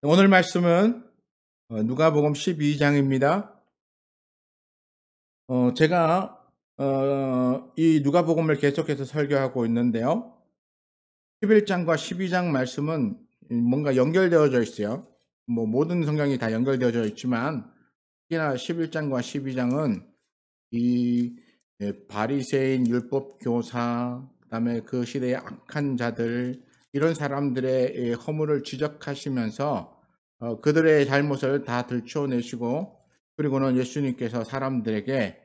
오늘 말씀은 누가복음 12장입니다. 제가 이 누가복음을 계속해서 설교하고 있는데요. 11장과 12장 말씀은 뭔가 연결되어져 있어요. 뭐 모든 성경이 다 연결되어져 있지만 특히나 11장과 12장은 이 바리새인 율법 교사, 그다음에 그 시대의 악한 자들, 이런 사람들의 허물을 지적하시면서 그들의 잘못을 다 들춰내시고, 그리고는 예수님께서 사람들에게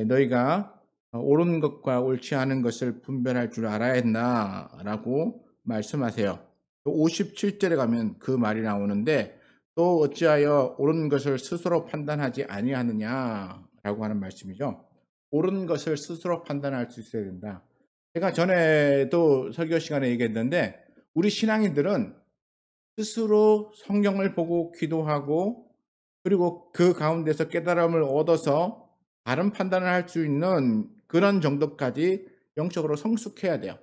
너희가 옳은 것과 옳지 않은 것을 분별할 줄 알아야 한다라고 말씀하세요. 57절에 가면 그 말이 나오는데, 또 어찌하여 옳은 것을 스스로 판단하지 아니하느냐라고 하는 말씀이죠. 옳은 것을 스스로 판단할 수 있어야 된다. 제가 전에도 설교 시간에 얘기했는데, 우리 신앙인들은 스스로 성경을 보고 기도하고, 그리고 그 가운데서 깨달음을 얻어서 바른 판단을 할 수 있는 그런 정도까지 영적으로 성숙해야 돼요.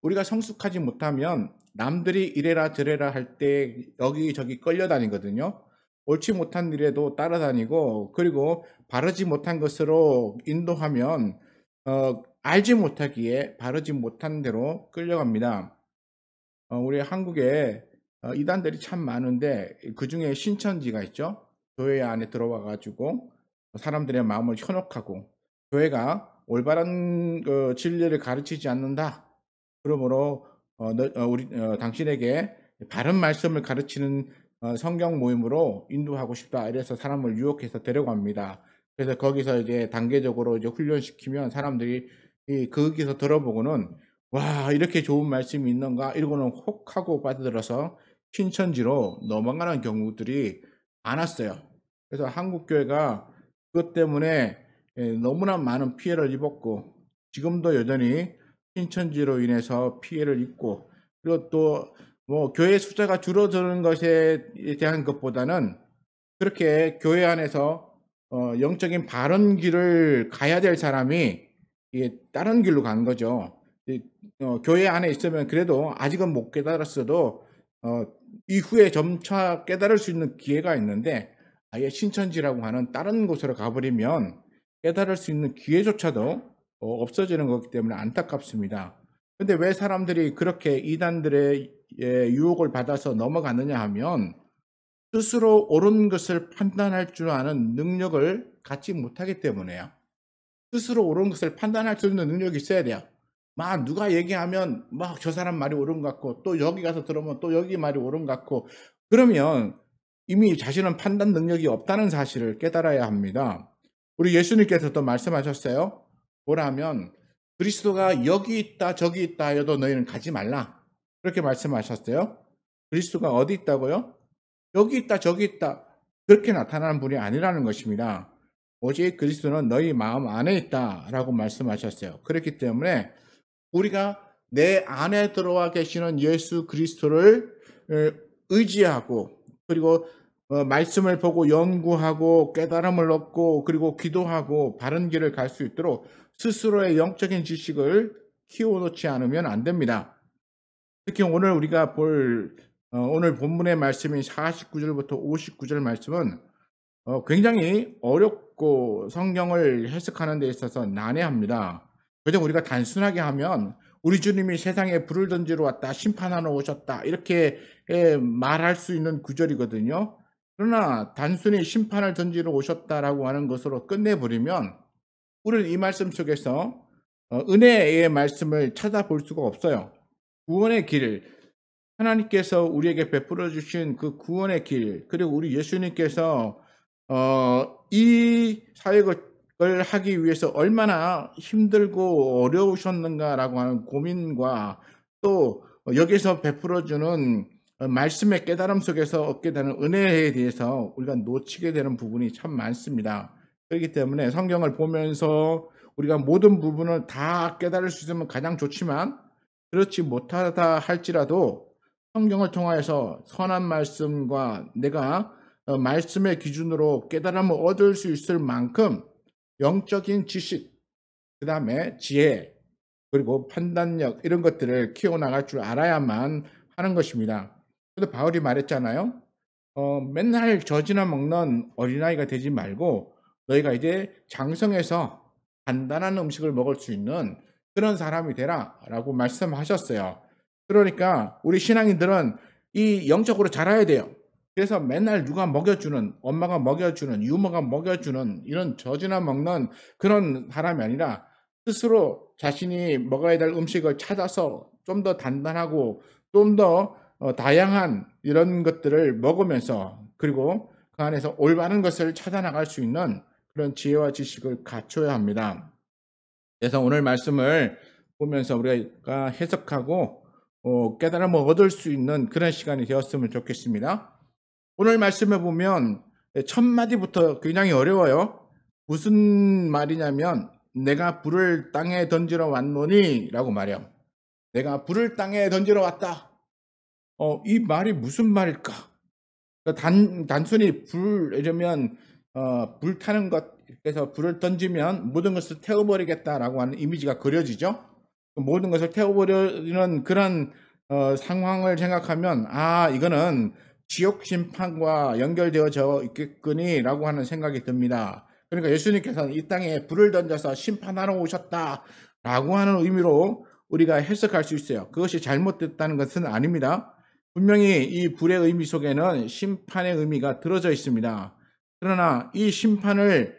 우리가 성숙하지 못하면 남들이 이래라 저래라 할 때 여기저기 끌려다니거든요. 옳지 못한 일에도 따라다니고, 그리고 바르지 못한 것으로 인도하면 알지 못하기에 바르지 못한 대로 끌려갑니다. 우리 한국에 이단들이 참 많은데 그중에 신천지가 있죠. 교회 안에 들어와 가지고 사람들의 마음을 현혹하고, 교회가 올바른 진리를 가르치지 않는다, 그러므로 우리 당신에게 바른 말씀을 가르치는 성경 모임으로 인도하고 싶다, 이래서 사람을 유혹해서 데려갑니다. 그래서 거기서 이제 단계적으로 이제 훈련시키면 사람들이 거기서 들어보고는 와, 이렇게 좋은 말씀이 있는가 이러고는 혹하고 빠져들어서 신천지로 넘어가는 경우들이 많았어요. 그래서 한국 교회가 그것 때문에 너무나 많은 피해를 입었고, 지금도 여전히 신천지로 인해서 피해를 입고, 그리고 또 뭐 교회 숫자가 줄어드는 것에 대한 것보다는 그렇게 교회 안에서 영적인 바른 길을 가야 될 사람이 이게 다른 길로 간 거죠. 교회 안에 있으면 그래도 아직은 못 깨달았어도 어 이후에 점차 깨달을 수 있는 기회가 있는데, 아예 신천지라고 하는 다른 곳으로 가버리면 깨달을 수 있는 기회조차도 없어지는 거기 때문에 안타깝습니다. 근데 왜 사람들이 그렇게 이단들의 유혹을 받아서 넘어가느냐 하면, 스스로 옳은 것을 판단할 줄 아는 능력을 갖지 못하기 때문에요. 스스로 옳은 것을 판단할 수 있는 능력이 있어야 돼요. 막 누가 얘기하면 막 저 사람 말이 옳은 것 같고, 또 여기 가서 들으면 또 여기 말이 옳은 것 같고, 그러면 이미 자신은 판단 능력이 없다는 사실을 깨달아야 합니다. 우리 예수님께서도 말씀하셨어요. 뭐라면 그리스도가 여기 있다 저기 있다 하여도 너희는 가지 말라, 그렇게 말씀하셨어요. 그리스도가 어디 있다고요? 여기 있다 저기 있다 그렇게 나타나는 분이 아니라는 것입니다. 오직 그리스도는 너희 마음 안에 있다라고 말씀하셨어요. 그렇기 때문에 우리가 내 안에 들어와 계시는 예수 그리스도를 의지하고, 그리고 말씀을 보고 연구하고 깨달음을 얻고, 그리고 기도하고 바른 길을 갈 수 있도록 스스로의 영적인 지식을 키워놓지 않으면 안 됩니다. 특히 오늘 우리가 볼 오늘 본문의 말씀인 49절부터 59절 말씀은 굉장히 어렵고 성경을 해석하는 데 있어서 난해합니다. 그저 우리가 단순하게 하면 우리 주님이 세상에 불을 던지러 왔다, 심판하러 오셨다, 이렇게 말할 수 있는 구절이거든요. 그러나 단순히 심판을 던지러 오셨다라고 하는 것으로 끝내버리면 우리는 이 말씀 속에서 은혜의 말씀을 찾아볼 수가 없어요. 구원의 길, 하나님께서 우리에게 베풀어 주신 그 구원의 길, 그리고 우리 예수님께서 이 사역을 하기 위해서 얼마나 힘들고 어려우셨는가라고 하는 고민과, 또 여기서 베풀어 주는 말씀의 깨달음 속에서 얻게 되는 은혜에 대해서 우리가 놓치게 되는 부분이 참 많습니다. 그렇기 때문에 성경을 보면서 우리가 모든 부분을 다 깨달을 수 있으면 가장 좋지만, 그렇지 못하다 할지라도 성경을 통하여서 선한 말씀과 내가 말씀의 기준으로 깨달음을 얻을 수 있을 만큼 영적인 지식, 그 다음에 지혜, 그리고 판단력, 이런 것들을 키워나갈 줄 알아야만 하는 것입니다. 그래서 바울이 말했잖아요. 맨날 젖이나 먹는 어린아이가 되지 말고 너희가 이제 장성해서 간단한 음식을 먹을 수 있는 그런 사람이 되라라고 말씀하셨어요. 그러니까 우리 신앙인들은 이 영적으로 자라야 돼요. 그래서 맨날 누가 먹여주는, 엄마가 먹여주는, 유머가 먹여주는 이런 젖이나 먹는 그런 사람이 아니라 스스로 자신이 먹어야 될 음식을 찾아서 좀 더 단단하고 좀 더 다양한 이런 것들을 먹으면서, 그리고 그 안에서 올바른 것을 찾아 나갈 수 있는 그런 지혜와 지식을 갖춰야 합니다. 그래서 오늘 말씀을 보면서 우리가 해석하고 깨달음을 얻을 수 있는 그런 시간이 되었으면 좋겠습니다. 오늘 말씀에 보면 첫 마디부터 굉장히 어려워요. 무슨 말이냐면 내가 불을 땅에 던지러 왔노니 라고 말해요. 내가 불을 땅에 던지러 왔다. 이 말이 무슨 말일까? 단순히 이러면 불 타는 것, 그래서 불을 던지면 모든 것을 태워버리겠다라고 하는 이미지가 그려지죠. 모든 것을 태워버리는 그런 상황을 생각하면 이거는 지옥 심판과 연결되어져 있겠거니라고 하는 생각이 듭니다. 그러니까 예수님께서는 이 땅에 불을 던져서 심판하러 오셨다라고 하는 의미로 우리가 해석할 수 있어요. 그것이 잘못됐다는 것은 아닙니다. 분명히 이 불의 의미 속에는 심판의 의미가 들어져 있습니다. 그러나 이 심판을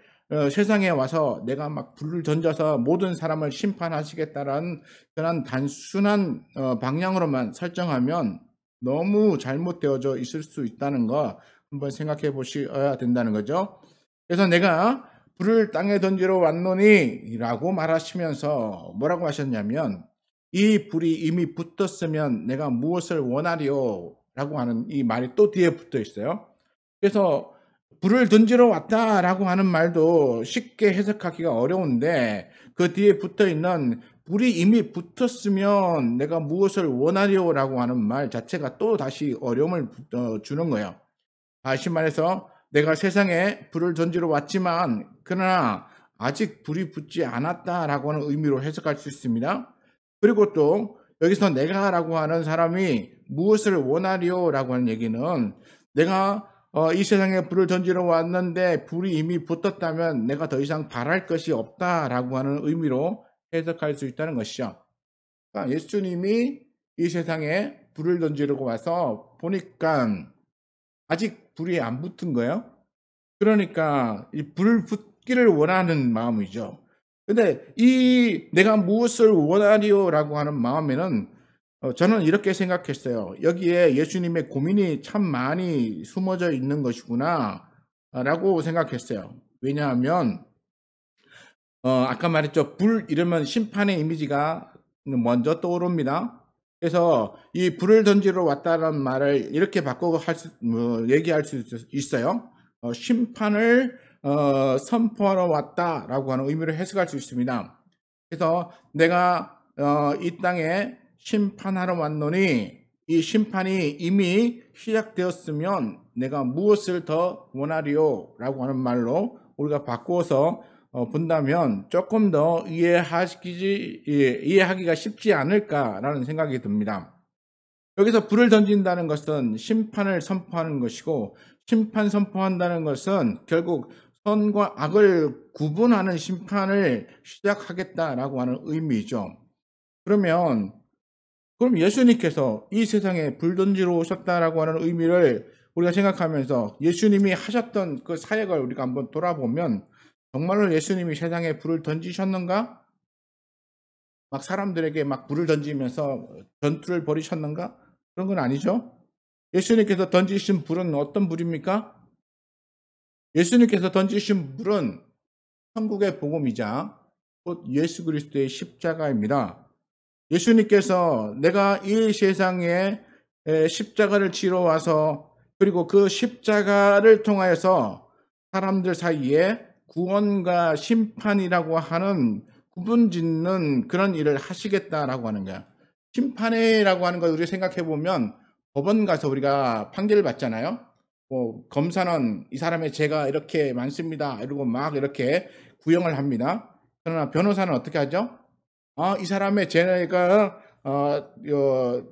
세상에 와서 내가 막 불을 던져서 모든 사람을 심판하시겠다라는 그런 단순한 방향으로만 설정하면 너무 잘못되어져 있을 수 있다는 거 한번 생각해 보셔야 된다는 거죠. 그래서 내가 불을 땅에 던지러 왔노니 라고 말하시면서 뭐라고 하셨냐면, 이 불이 이미 붙었으면 내가 무엇을 원하리요? 라고 하는 이 말이 또 뒤에 붙어 있어요. 그래서 불을 던지러 왔다라고 하는 말도 쉽게 해석하기가 어려운데, 그 뒤에 붙어 있는 불이 이미 붙었으면 내가 무엇을 원하리요? 라고 하는 말 자체가 또 다시 어려움을 주는 거예요. 다시 말해서 내가 세상에 불을 던지러 왔지만 그러나 아직 불이 붙지 않았다라고 하는 의미로 해석할 수 있습니다. 그리고 또 여기서 내가라고 하는 사람이 무엇을 원하리요? 라고 하는 얘기는 내가 이 세상에 불을 던지러 왔는데 불이 이미 붙었다면 내가 더 이상 바랄 것이 없다라고 하는 의미로 해석할 수 있다는 것이죠. 그러니까 예수님이 이 세상에 불을 던지려고 와서 보니까 아직 불이 안 붙은 거예요. 그러니까 이 불 붙기를 원하는 마음이죠. 근데 이 내가 무엇을 원하리요라고 하는 마음에는 저는 이렇게 생각했어요. 여기에 예수님의 고민이 참 많이 숨어져 있는 것이구나라고 생각했어요. 왜냐하면 아까 말했죠. 불 이러면 심판의 이미지가 먼저 떠오릅니다. 그래서 이 불을 던지러 왔다는 말을 이렇게 바꿔 얘기할 수 있어요. 심판을 선포하러 왔다라고 하는 의미로 해석할 수 있습니다. 그래서 내가 이 땅에 심판하러 왔노니 이 심판이 이미 시작되었으면 내가 무엇을 더 원하리요? 라고 하는 말로 우리가 바꾸어서 본다면 조금 더 이해하기가 쉽지 않을까라는 생각이 듭니다. 여기서 불을 던진다는 것은 심판을 선포하는 것이고, 심판 선포한다는 것은 결국 선과 악을 구분하는 심판을 시작하겠다라고 하는 의미죠. 그럼 예수님께서 이 세상에 불 던지러 오셨다라고 하는 의미를 우리가 생각하면서 예수님이 하셨던 그 사역을 우리가 한번 돌아보면 정말로 예수님이 세상에 불을 던지셨는가? 막 사람들에게 막 불을 던지면서 전투를 벌이셨는가? 그런 건 아니죠. 예수님께서 던지신 불은 어떤 불입니까? 예수님께서 던지신 불은 천국의 복음이자 곧 예수 그리스도의 십자가입니다. 예수님께서 내가 이 세상에 십자가를 지러 와서, 그리고 그 십자가를 통하여서 사람들 사이에 구원과 심판이라고 하는 구분 짓는 그런 일을 하시겠다라고 하는 거야. 심판이라고 하는 걸 우리가 생각해 보면 법원 가서 우리가 판결을 받잖아요. 검사는 이 사람의 죄가 이렇게 많습니다. 이러고 막 이렇게 구형을 합니다. 그러나 변호사는 어떻게 하죠? 이 사람의 죄가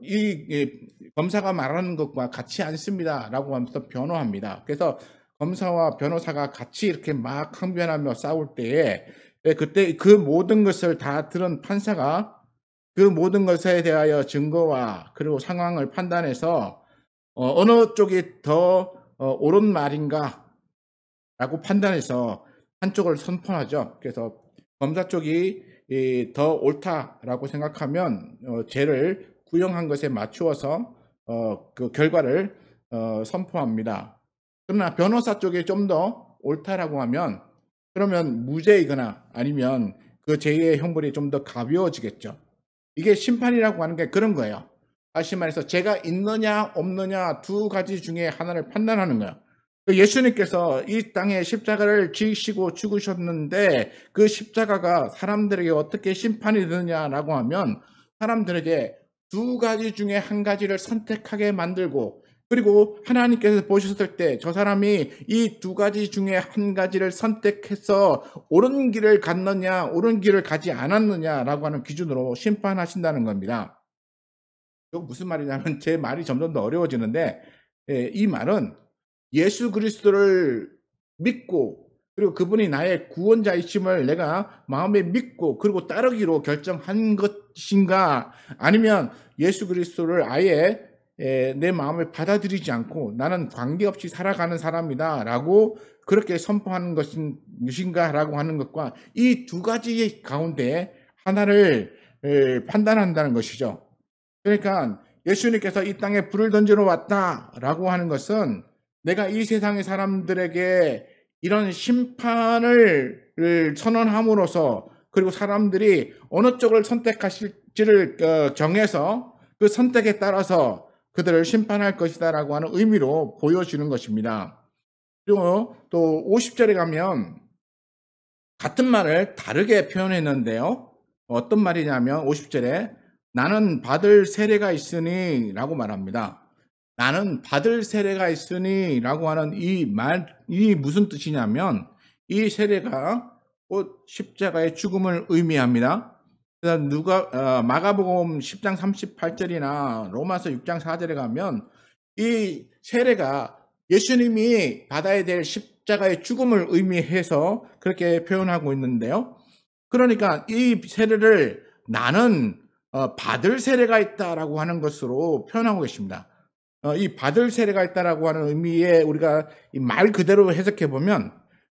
이 검사가 말하는 것과 같지 않습니다라고 하면서 변호합니다. 그래서 검사와 변호사가 같이 이렇게 막 항변하며 싸울 때에 그때 그 모든 것을 다 들은 판사가 그 모든 것에 대하여 증거와 그리고 상황을 판단해서 어느 쪽이 더 옳은 말인가라고 판단해서 한쪽을 선포하죠. 그래서 검사 쪽이 더 옳다라고 생각하면 죄를 구형한 것에 맞추어서 그 결과를 선포합니다. 그러나 변호사 쪽이 좀 더 옳다라고 하면 그러면 무죄이거나 아니면 그 죄의 형벌이 좀 더 가벼워지겠죠. 이게 심판이라고 하는 게 그런 거예요. 다시 말해서 죄가 있느냐 없느냐 두 가지 중에 하나를 판단하는 거예요. 예수님께서 이 땅에 십자가를 지시고 죽으셨는데 그 십자가가 사람들에게 어떻게 심판이 되느냐라고 하면 사람들에게 두 가지 중에 한 가지를 선택하게 만들고 그리고 하나님께서 보셨을 때 저 사람이 이 두 가지 중에 한 가지를 선택해서 옳은 길을 갔느냐 옳은 길을 가지 않았느냐라고 하는 기준으로 심판하신다는 겁니다. 이거 무슨 말이냐면 제 말이 점점 더 어려워지는데 이 말은 예수 그리스도를 믿고 그리고 그분이 나의 구원자이심을 내가 마음에 믿고 그리고 따르기로 결정한 것인가 아니면 예수 그리스도를 아예 내 마음에 받아들이지 않고 나는 관계없이 살아가는 사람이다 라고 그렇게 선포하는 것인가 라고 하는 것과 이 두 가지 가운데 하나를 판단한다는 것이죠. 그러니까 예수님께서 이 땅에 불을 던지러 왔다라고 하는 것은 내가 이 세상의 사람들에게 이런 심판을 선언함으로써 그리고 사람들이 어느 쪽을 선택하실지를 정해서 그 선택에 따라서 그들을 심판할 것이다라고 하는 의미로 보여주는 것입니다. 그리고 또 50절에 가면 같은 말을 다르게 표현했는데요. 어떤 말이냐면 50절에 나는 받을 세례가 있으니 라고 말합니다. 나는 받을 세례가 있으니 라고 하는 이 말이 무슨 뜻이냐면 이 세례가 곧 십자가의 죽음을 의미합니다. 마가복음 10장 38절이나 로마서 6장 4절에 가면 이 세례가 예수님이 받아야 될 십자가의 죽음을 의미해서 그렇게 표현하고 있는데요. 그러니까 이 세례를 나는 받을 세례가 있다라고 하는 것으로 표현하고 계십니다. 이 받을 세례가 있다라고 하는 의미에 우리가 이 말 그대로 해석해 보면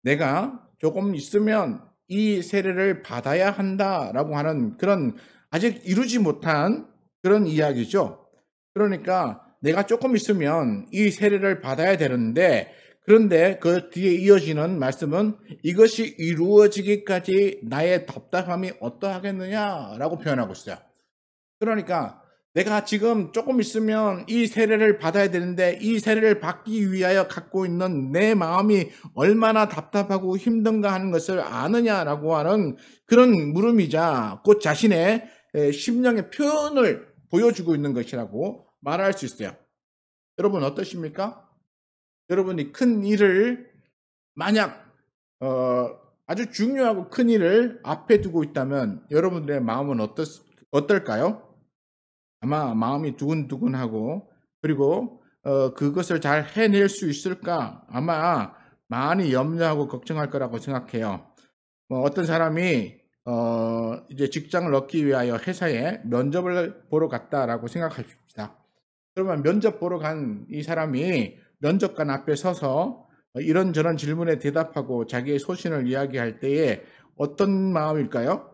내가 조금 있으면 이 세례를 받아야 한다라고 하는 그런 아직 이루지 못한 그런 이야기죠. 그러니까 내가 조금 있으면 이 세례를 받아야 되는데 그런데 그 뒤에 이어지는 말씀은 이것이 이루어지기까지 나의 답답함이 어떠하겠느냐라고 표현하고 있어요. 그러니까 내가 지금 조금 있으면 이 세례를 받아야 되는데 이 세례를 받기 위하여 갖고 있는 내 마음이 얼마나 답답하고 힘든가 하는 것을 아느냐라고 하는 그런 물음이자 곧 자신의 심령의 표현을 보여주고 있는 것이라고 말할 수 있어요. 여러분 어떠십니까? 여러분이 큰 일을 만약 아주 중요하고 큰 일을 앞에 두고 있다면 여러분들의 마음은 어떨까요? 아마 마음이 두근두근하고 그리고 그것을 잘 해낼 수 있을까 아마 많이 염려하고 걱정할 거라고 생각해요. 어떤 사람이 이제 직장을 얻기 위하여 회사에 면접을 보러 갔다라고 생각하십시다. 그러면 면접 보러 간 이 사람이 면접관 앞에 서서 이런저런 질문에 대답하고 자기의 소신을 이야기할 때에 어떤 마음일까요?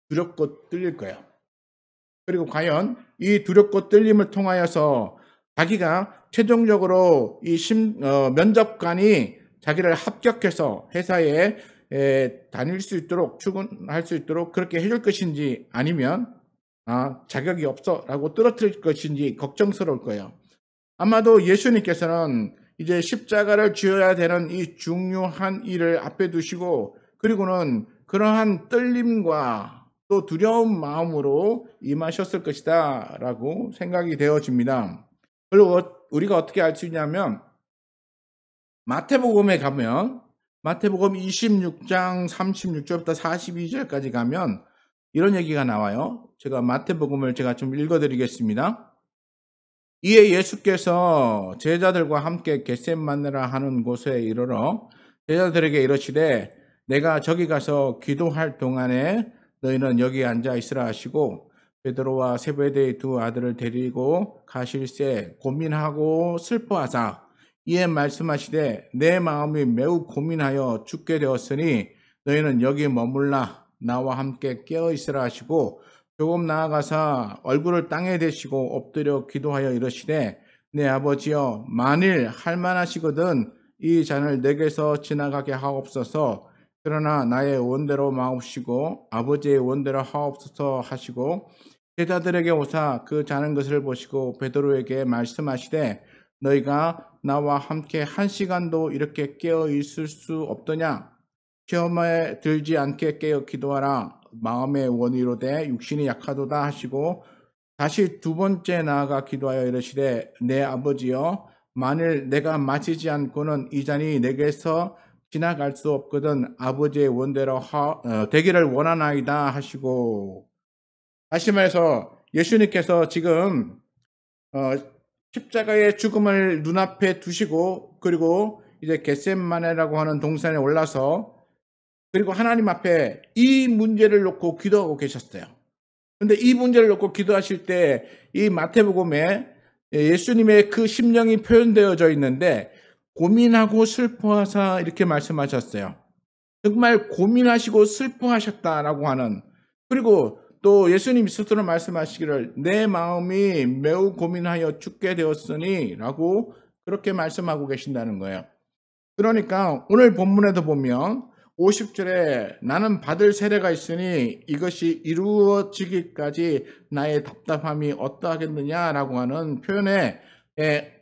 두렵고 떨릴 거예요. 그리고 과연 이 두렵고 떨림을 통하여서 자기가 최종적으로 이 면접관이 자기를 합격해서 회사에 다닐 수 있도록 출근할 수 있도록 그렇게 해줄 것인지 아니면 자격이 없어 라고 떨어뜨릴 것인지 걱정스러울 거예요. 아마도 예수님께서는 이제 십자가를 지어야 되는 이 중요한 일을 앞에 두시고 그리고는 그러한 떨림과 또 두려운 마음으로 임하셨을 것이다 라고 생각이 되어집니다. 그리고 우리가 어떻게 알 수 있냐면 마태복음에 가면 마태복음 26장 36절부터 42절까지 가면 이런 얘기가 나와요. 제가 마태복음을 제가 좀 읽어드리겠습니다. 이에 예수께서 제자들과 함께 겟셋마네라 하는 곳에 이르러 제자들에게 이르시되 내가 저기 가서 기도할 동안에 너희는 여기 앉아 있으라 하시고 베드로와 세베대의 두 아들을 데리고 가실새 고민하고 슬퍼하사 이에 말씀하시되 내 마음이 매우 고민하여 죽게 되었으니 너희는 여기 머물라 나와 함께 깨어 있으라 하시고 조금 나아가사 얼굴을 땅에 대시고 엎드려 기도하여 이르시되 내 아버지여 만일 할만하시거든 이 잔을 내게서 지나가게 하옵소서. 그러나 나의 원대로 마옵시고 아버지의 원대로 하옵소서 하시고 제자들에게 오사 그 자는 것을 보시고 베드로에게 말씀하시되 너희가 나와 함께 1시간도 이렇게 깨어 있을 수 없더냐. 시험에 들지 않게 깨어 기도하라. 마음의 원이로되 육신이 약하도다 하시고 다시 두 번째 나아가 기도하여 이르시되 내 아버지여 만일 내가 마시지 않고는 이 잔이 내게서 지나갈 수 없거든 아버지의 원대로 되기를 원하나이다 하시고 다시 말해서 예수님께서 지금 십자가의 죽음을 눈앞에 두시고 그리고 이제 겟셋마네라고 하는 동산에 올라서 그리고 하나님 앞에 이 문제를 놓고 기도하고 계셨어요. 그런데 이 문제를 놓고 기도하실 때 이 마태복음에 예수님의 그 심령이 표현되어져 있는데 고민하고 슬퍼하사 이렇게 말씀하셨어요. 정말 고민하시고 슬퍼하셨다라고 하는 그리고 또 예수님 스스로 말씀하시기를 내 마음이 매우 고민하여 죽게 되었으니 라고 그렇게 말씀하고 계신다는 거예요. 그러니까 오늘 본문에도 보면 50절에 나는 받을 세례가 있으니 이것이 이루어지기까지 나의 답답함이 어떠하겠느냐라고 하는 표현의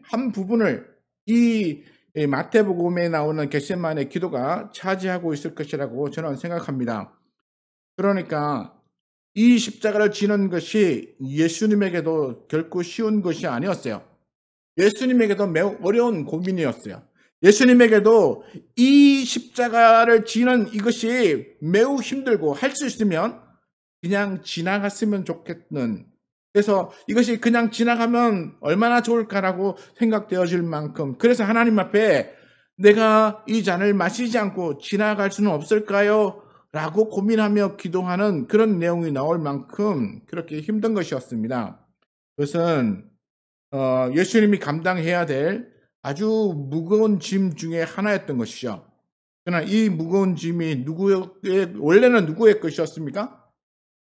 한 부분을 이 마태복음에 나오는 겟셋마네 기도가 차지하고 있을 것이라고 저는 생각합니다. 그러니까 이 십자가를 지는 것이 예수님에게도 결코 쉬운 것이 아니었어요. 예수님에게도 매우 어려운 고민이었어요. 예수님에게도 이 십자가를 지는 이것이 매우 힘들고 할 수 있으면 그냥 지나갔으면 좋겠는 그래서 이것이 그냥 지나가면 얼마나 좋을까라고 생각되어질 만큼 그래서 하나님 앞에 내가 이 잔을 마시지 않고 지나갈 수는 없을까요? 라고 고민하며 기도하는 그런 내용이 나올 만큼 그렇게 힘든 것이었습니다. 그것은 예수님이 감당해야 될 아주 무거운 짐 중에 하나였던 것이죠. 그러나 이 무거운 짐이 원래는 누구의 것이었습니까?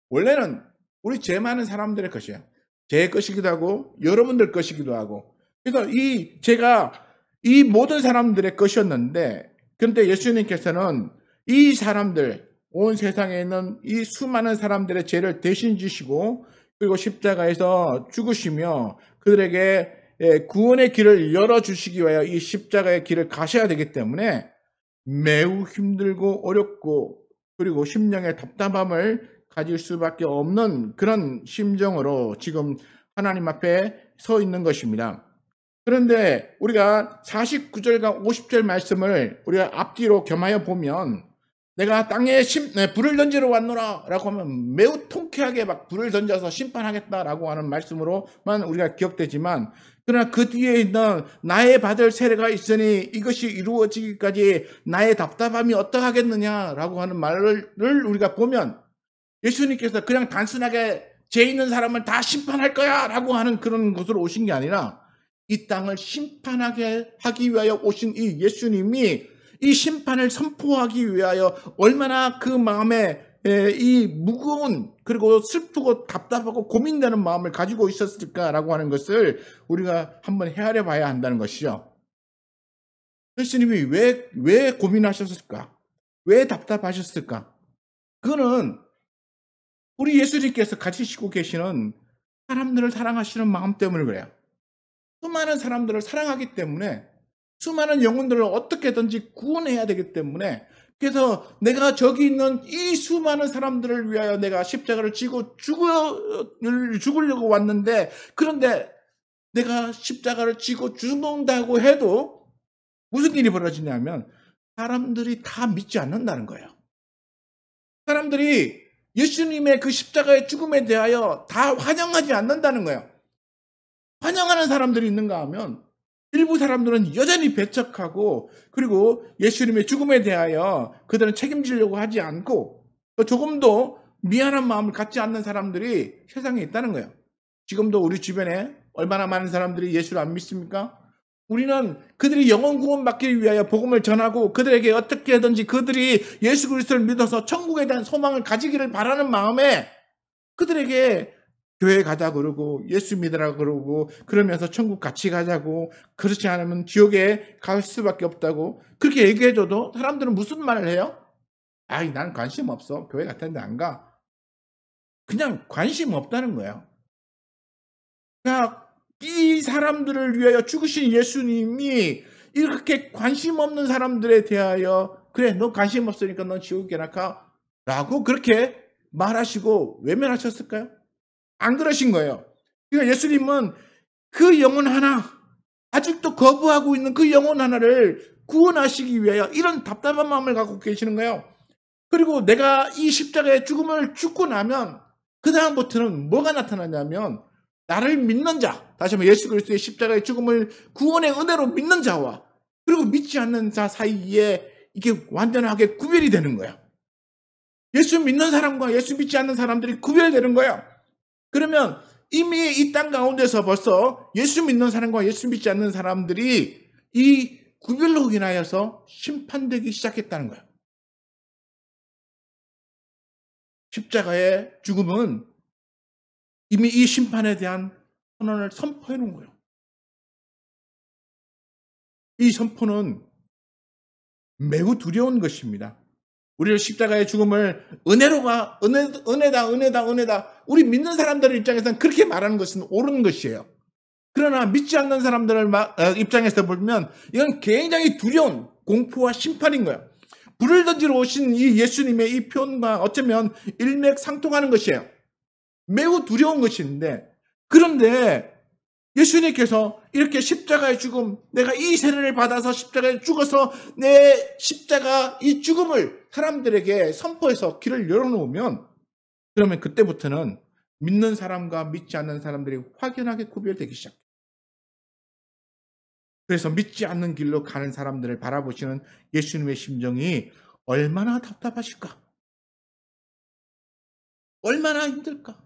원래는 우리 죄 많은 사람들의 것이에요. 제 것이기도 하고 여러분들 것이기도 하고 그래서 이 죄가 이 모든 사람들의 것이었는데 그런데 예수님께서는 이 사람들 온 세상에 있는 이 수많은 사람들의 죄를 대신 지시고 그리고 십자가에서 죽으시며 그들에게 구원의 길을 열어주시기 위하여 이 십자가의 길을 가셔야 되기 때문에 매우 힘들고 어렵고 그리고 심령의 답답함을 가질 수밖에 없는 그런 심정으로 지금 하나님 앞에 서 있는 것입니다. 그런데 우리가 49절과 50절 말씀을 우리가 앞뒤로 겸하여 보면 내가 땅에 불을 던지러 왔노라 라고 하면 매우 통쾌하게 막 불을 던져서 심판하겠다라고 하는 말씀으로만 우리가 기억되지만 그러나 그 뒤에 있는 나의 받을 세례가 있으니 이것이 이루어지기까지 나의 답답함이 어떠하겠느냐라고 하는 말을 우리가 보면 예수님께서 그냥 단순하게 죄 있는 사람을 다 심판할 거야 라고 하는 그런 곳으로 오신 게 아니라 이 땅을 심판하게 하기 위하여 오신 이 예수님이 이 심판을 선포하기 위하여 얼마나 그 마음에 이 무거운 그리고 슬프고 답답하고 고민되는 마음을 가지고 있었을까라고 하는 것을 우리가 한번 헤아려 봐야 한다는 것이죠. 예수님이 왜 고민하셨을까? 왜 답답하셨을까? 그거는 우리 예수님께서 가지시고 계시는 사람들을 사랑하시는 마음 때문에 그래요. 수많은 사람들을 사랑하기 때문에 수많은 영혼들을 어떻게든지 구원해야 되기 때문에 그래서 내가 저기 있는 이 수많은 사람들을 위하여 내가 십자가를 지고 죽으려고 왔는데 그런데 내가 십자가를 지고 죽는다고 해도 무슨 일이 벌어지냐면 사람들이 다 믿지 않는다는 거예요. 사람들이 예수님의 그 십자가의 죽음에 대하여 다 환영하지 않는다는 거예요. 환영하는 사람들이 있는가 하면 일부 사람들은 여전히 배척하고, 그리고 예수님의 죽음에 대하여 그들은 책임지려고 하지 않고 또 조금도 미안한 마음을 갖지 않는 사람들이 세상에 있다는 거예요. 지금도 우리 주변에 얼마나 많은 사람들이 예수를 안 믿습니까? 우리는 그들이 영혼 구원받기 위하여 복음을 전하고 그들에게 어떻게든지 그들이 예수 그리스도를 믿어서 천국에 대한 소망을 가지기를 바라는 마음에 그들에게 교회 가자 그러고 예수 믿으라 그러고 그러면서 천국 같이 가자고, 그렇지 않으면 지옥에 갈 수밖에 없다고 그렇게 얘기해줘도 사람들은 무슨 말을 해요? 아이, 난 관심 없어. 교회 같은데 안 가. 그냥 관심 없다는 거예요. 그러니까 이 사람들을 위하여 죽으신 예수님이 이렇게 관심 없는 사람들에 대하여 그래, 너 관심 없으니까 넌 지옥에 가 라고 그렇게 말하시고 외면하셨을까요? 안 그러신 거예요. 그러니까 예수님은 그 영혼 하나, 아직도 거부하고 있는 그 영혼 하나를 구원하시기 위하여 이런 답답한 마음을 갖고 계시는 거예요. 그리고 내가 이 십자가의 죽음을 죽고 나면 그 다음부터는 뭐가 나타나냐면 나를 믿는 자, 다시 한번 예수 그리스도의 십자가의 죽음을 구원의 은혜로 믿는 자와 그리고 믿지 않는 자 사이에 이게 완전하게 구별이 되는 거예요. 예수 믿는 사람과 예수 믿지 않는 사람들이 구별되는 거예요. 그러면 이미 이 땅 가운데서 벌써 예수 믿는 사람과 예수 믿지 않는 사람들이 이 구별로 인하여서 심판되기 시작했다는 거예요. 십자가의 죽음은 이미 이 심판에 대한 선언을 선포해 놓은 거예요. 이 선포는 매우 두려운 것입니다. 우리를 십자가의 죽음을 은혜다. 우리 믿는 사람들 입장에서는 그렇게 말하는 것은 옳은 것이에요. 그러나 믿지 않는 사람들 입장에서 보면 이건 굉장히 두려운 공포와 심판인 거예요. 불을 던지러 오신 이 예수님의 이 표현과 어쩌면 일맥상통하는 것이에요. 매우 두려운 것인데, 그런데 예수님께서 이렇게 십자가의 죽음, 내가 이 세례를 받아서 십자가에 죽어서 내 십자가 이 죽음을 사람들에게 선포해서 길을 열어놓으면, 그러면 그때부터는 믿는 사람과 믿지 않는 사람들이 확연하게 구별되기 시작해요. 그래서 믿지 않는 길로 가는 사람들을 바라보시는 예수님의 심정이 얼마나 답답하실까? 얼마나 힘들까?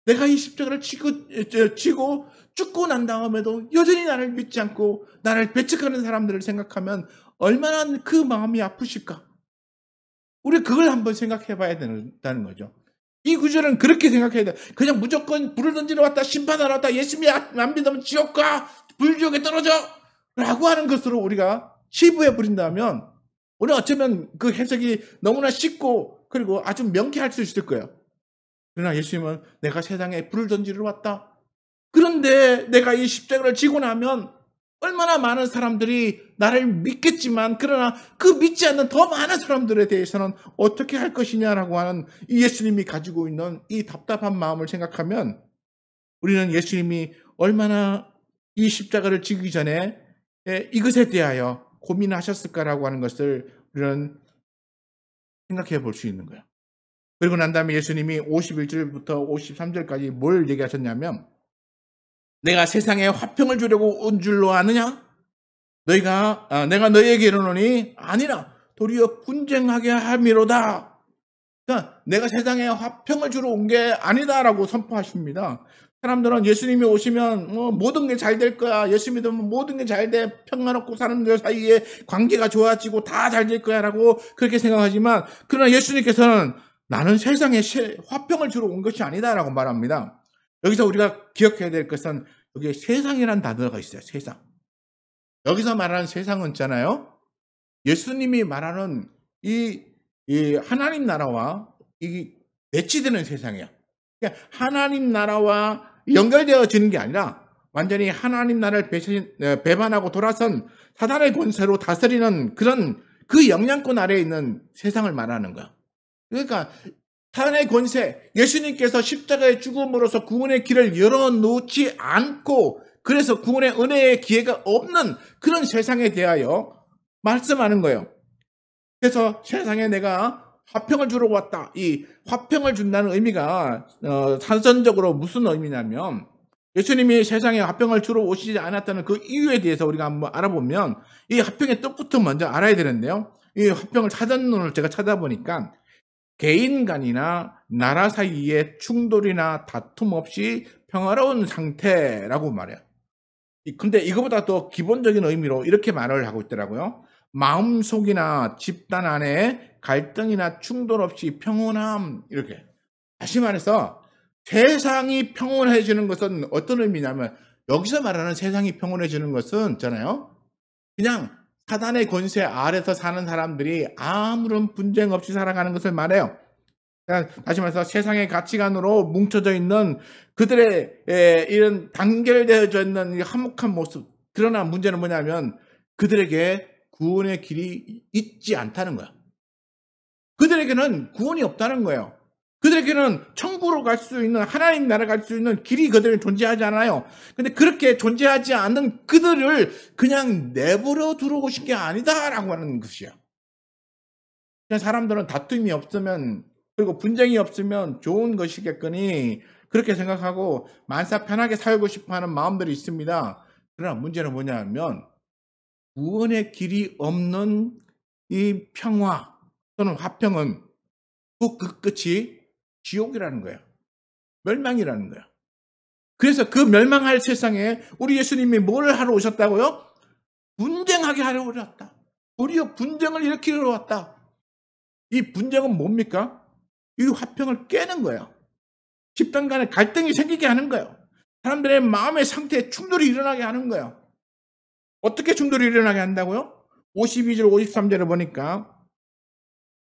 내가 이 십자가를 지고 죽고 난 다음에도 여전히 나를 믿지 않고 나를 배척하는 사람들을 생각하면 얼마나 그 마음이 아프실까? 우리 그걸 한번 생각해 봐야 된다는 거죠. 이 구절은 그렇게 생각해야 돼. 그냥 무조건 불을 던지러 왔다, 심판하러 왔다, 예수님이 안 믿으면 지옥 가, 불지옥에 떨어져 라고 하는 것으로 우리가 치부해 버린다면 우리는 어쩌면 그 해석이 너무나 쉽고 그리고 아주 명쾌할 수 있을 거예요. 그러나 예수님은 내가 세상에 불을 던지러 왔다. 그런데 내가 이 십자가를 지고 나면 얼마나 많은 사람들이 나를 믿겠지만, 그러나 그 믿지 않는 더 많은 사람들에 대해서는 어떻게 할 것이냐라고 하는 이 예수님이 가지고 있는 이 답답한 마음을 생각하면 우리는 예수님이 얼마나 이 십자가를 지기 전에 이것에 대하여 고민하셨을까라고 하는 것을 우리는 생각해 볼 수 있는 거예요. 그리고 난 다음에 예수님이 51절부터 53절까지 뭘 얘기하셨냐면, 내가 세상에 화평을 주려고 온 줄로 아느냐? 내가 너희에게 이르노니 아니라 도리어 분쟁하게 함이로다. 그러니까 내가 세상에 화평을 주러 온 게 아니다라고 선포하십니다. 사람들은 예수님이 오시면 모든 게 잘 될 거야, 예수 믿으면 모든 게 잘 돼, 평화롭고 사는 들 사이에 관계가 좋아지고 다 잘 될 거야 라고 그렇게 생각하지만, 그러나 예수님께서는 나는 세상에 화평을 주러 온 것이 아니다라고 말합니다. 여기서 우리가 기억해야 될 것은 여기에 세상이라는 단어가 있어요. 세상. 여기서 말하는 세상은 있잖아요. 예수님이 말하는 이 하나님 나라와 이 매치되는 세상이에요. 그러니까 하나님 나라와 연결되어지는 게 아니라 완전히 하나님 나라를 배반하고 돌아선 사단의 권세로 다스리는 그런 그 영향권 아래에 있는 세상을 말하는 거야. 그러니까 사단의 권세, 예수님께서 십자가의 죽음으로서 구원의 길을 열어놓지 않고 그래서 구원의 은혜의 기회가 없는 그런 세상에 대하여 말씀하는 거예요. 그래서 세상에 내가 화평을 주러 왔다. 이 화평을 준다는 의미가 사전적으로 무슨 의미냐면 예수님이 세상에 화평을 주러 오시지 않았다는 그 이유에 대해서 우리가 한번 알아보면 이 화평의 뜻부터 먼저 알아야 되는데요. 이 화평을 사전론을 제가 찾아보니까 개인 간이나 나라 사이의 충돌이나 다툼 없이 평화로운 상태라고 말해요. 근데 이거보다 더 기본적인 의미로 이렇게 말을 하고 있더라고요. 마음속이나 집단 안에 갈등이나 충돌 없이 평온함, 이렇게. 다시 말해서 세상이 평온해지는 것은 어떤 의미냐면 여기서 말하는 세상이 평온해지는 것은 있잖아요. 그냥 사단의 권세 아래서 사는 사람들이 아무런 분쟁 없이 살아가는 것을 말해요. 그러니까 다시 말해서 세상의 가치관으로 뭉쳐져 있는 그들의 이런 단결되어져 있는 이 화목한 모습. 그러나 문제는 뭐냐면 그들에게 구원의 길이 있지 않다는 거야. 그들에게는 구원이 없다는 거예요. 그들에게는 천국으로 갈 수 있는, 하나님 나라 갈 수 있는 길이 그들에게 존재하지 않아요. 근데 그렇게 존재하지 않는 그들을 그냥 내버려 두고 싶은 게 아니다라고 하는 것이야. 그냥 사람들은 다툼이 없으면, 그리고 분쟁이 없으면 좋은 것이겠거니 그렇게 생각하고 만사 편하게 살고 싶어 하는 마음들이 있습니다. 그러나 문제는 뭐냐면 구원의 길이 없는 이 평화 또는 화평은 그 끝이 지옥이라는 거예요. 멸망이라는 거예요. 그래서 그 멸망할 세상에 우리 예수님이 뭘 하러 오셨다고요? 분쟁하게 하러 오셨다. 도리어 분쟁을 일으키러 왔다. 이 분쟁은 뭡니까? 이 화평을 깨는 거예요. 집단 간에 갈등이 생기게 하는 거예요. 사람들의 마음의 상태에 충돌이 일어나게 하는 거예요. 어떻게 충돌이 일어나게 한다고요? 52절, 53절을 보니까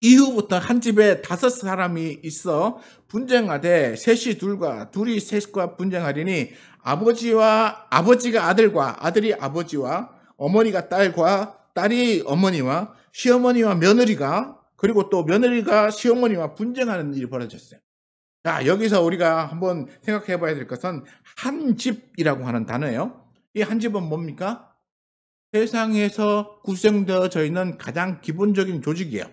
이후부터 한 집에 5사람이 있어 분쟁하되 셋이 둘과 둘이 셋과 분쟁하리니 아버지가 아들과 아들이 아버지와 어머니가 딸과 딸이 어머니와 시어머니와 며느리가 그리고 또 며느리가 시어머니와 분쟁하는 일이 벌어졌어요. 자, 여기서 우리가 한번 생각해 봐야 될 것은 한 집이라고 하는 단어예요. 이 한 집은 뭡니까? 세상에서 구성되어져 있는 가장 기본적인 조직이에요.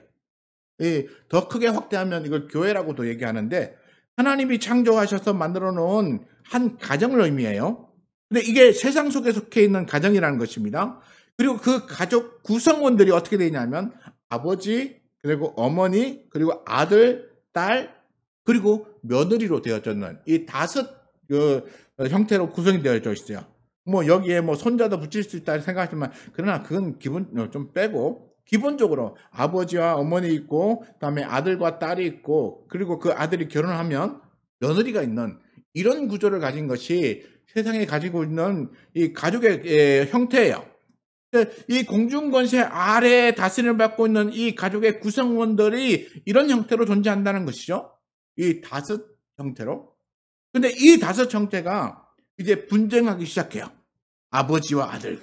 더 크게 확대하면 이걸 교회라고도 얘기하는데 하나님이 창조하셔서 만들어 놓은 한 가정을 의미해요. 근데 이게 세상 속에 속해 있는 가정이라는 것입니다. 그리고 그 가족 구성원들이 어떻게 되냐면 아버지, 그리고 어머니, 그리고 아들, 딸, 그리고 며느리로 되어져 있는 이 5 형태로 구성이 되어져 있어요. 뭐 여기에 뭐 손자도 붙일 수 있다 생각하지만 그러나 그건 기본 좀 빼고 기본적으로 아버지와 어머니 있고 그다음에 아들과 딸이 있고 그리고 그 아들이 결혼하면 며느리가 있는 이런 구조를 가진 것이 세상에 가지고 있는 이 가족의 형태예요. 이 공중권세 아래에 다스림을 받고 있는 이 가족의 구성원들이 이런 형태로 존재한다는 것이죠. 이 5 형태로. 근데 이 5 형태가 이제 분쟁하기 시작해요. 아버지와 아들,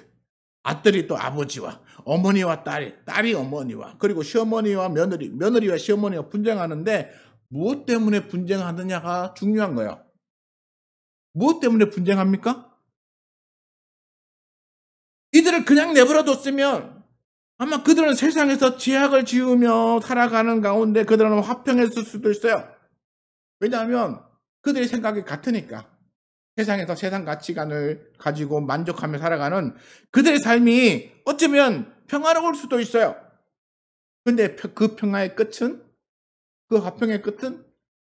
아들이 또 아버지와 어머니와 딸이 어머니와 그리고 시어머니와 며느리와 시어머니와 분쟁하는데 무엇 때문에 분쟁하느냐가 중요한 거예요. 무엇 때문에 분쟁합니까? 이들을 그냥 내버려 뒀으면 아마 그들은 세상에서 죄악을 지으며 살아가는 가운데 그들은 화평했을 수도 있어요. 왜냐하면 그들의 생각이 같으니까. 세상에서 세상 가치관을 가지고 만족하며 살아가는 그들의 삶이 어쩌면 평화로울 수도 있어요. 근데 그 평화의 끝은, 그 화평의 끝은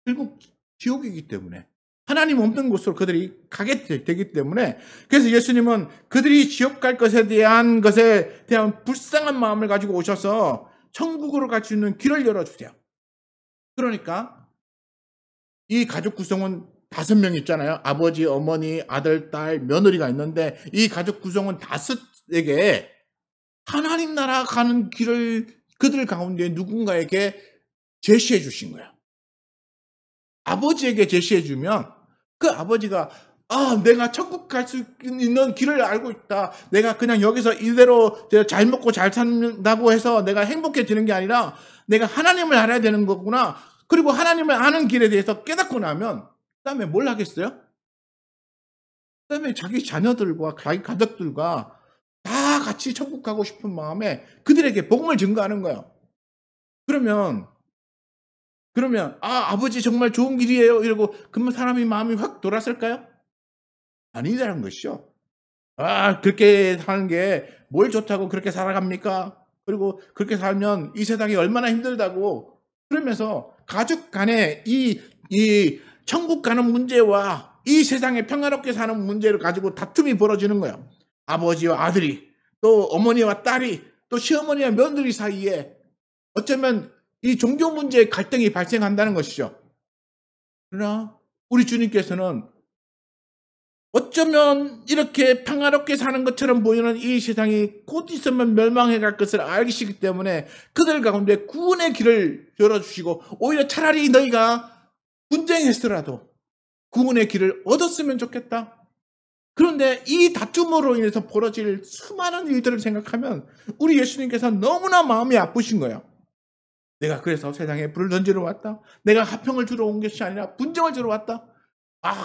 결국 지옥이기 때문에 하나님 없는 곳으로 그들이 가게 되기 때문에 그래서 예수님은 그들이 지옥 갈 것에 대한 불쌍한 마음을 가지고 오셔서 천국으로 갈 수 있는 길을 열어주세요. 그러니까 이 가족 구성은 5명 있잖아요. 아버지, 어머니, 아들, 딸, 며느리가 있는데 이 가족 구성원 5에게 하나님 나라 가는 길을 그들 가운데 누군가에게 제시해 주신 거예요. 아버지에게 제시해 주면 그 아버지가 내가 천국 갈 수 있는 길을 알고 있다. 내가 그냥 여기서 이대로 잘 먹고 잘 산다고 해서 내가 행복해지는 게 아니라 내가 하나님을 알아야 되는 거구나. 그리고 하나님을 아는 길에 대해서 깨닫고 나면 그다음에 뭘 하겠어요? 그다음에 자기 자녀들과 자기 가족들과 다 같이 천국 가고 싶은 마음에 그들에게 복음을 증거하는 거예요. 그러면 그러면 아버지 정말 좋은 길이에요 이러고 그러면 사람이 마음이 확 돌았을까요? 아니라는 것이죠. 그렇게 사는 게 뭘 좋다고 그렇게 살아갑니까? 그리고 그렇게 살면 이 세상이 얼마나 힘들다고 그러면서 가족 간에 이 천국 가는 문제와 이 세상에 평화롭게 사는 문제를 가지고 다툼이 벌어지는 거예요. 아버지와 아들이 또 어머니와 딸이 또 시어머니와 며느리 사이에 어쩌면 이 종교 문제의 갈등이 발생한다는 것이죠. 그러나 우리 주님께서는 어쩌면 이렇게 평화롭게 사는 것처럼 보이는 이 세상이 곧 있으면 멸망해 갈 것을 알시기 때문에 그들 가운데 구원의 길을 열어주시고 오히려 차라리 너희가 분쟁했더라도 구원의 길을 얻었으면 좋겠다. 그런데 이 다툼으로 인해서 벌어질 수많은 일들을 생각하면 우리 예수님께서 너무나 마음이 아프신 거예요. 내가 그래서 세상에 불을 던지러 왔다. 내가 화평을 주러 온 것이 아니라 분쟁을 주러 왔다.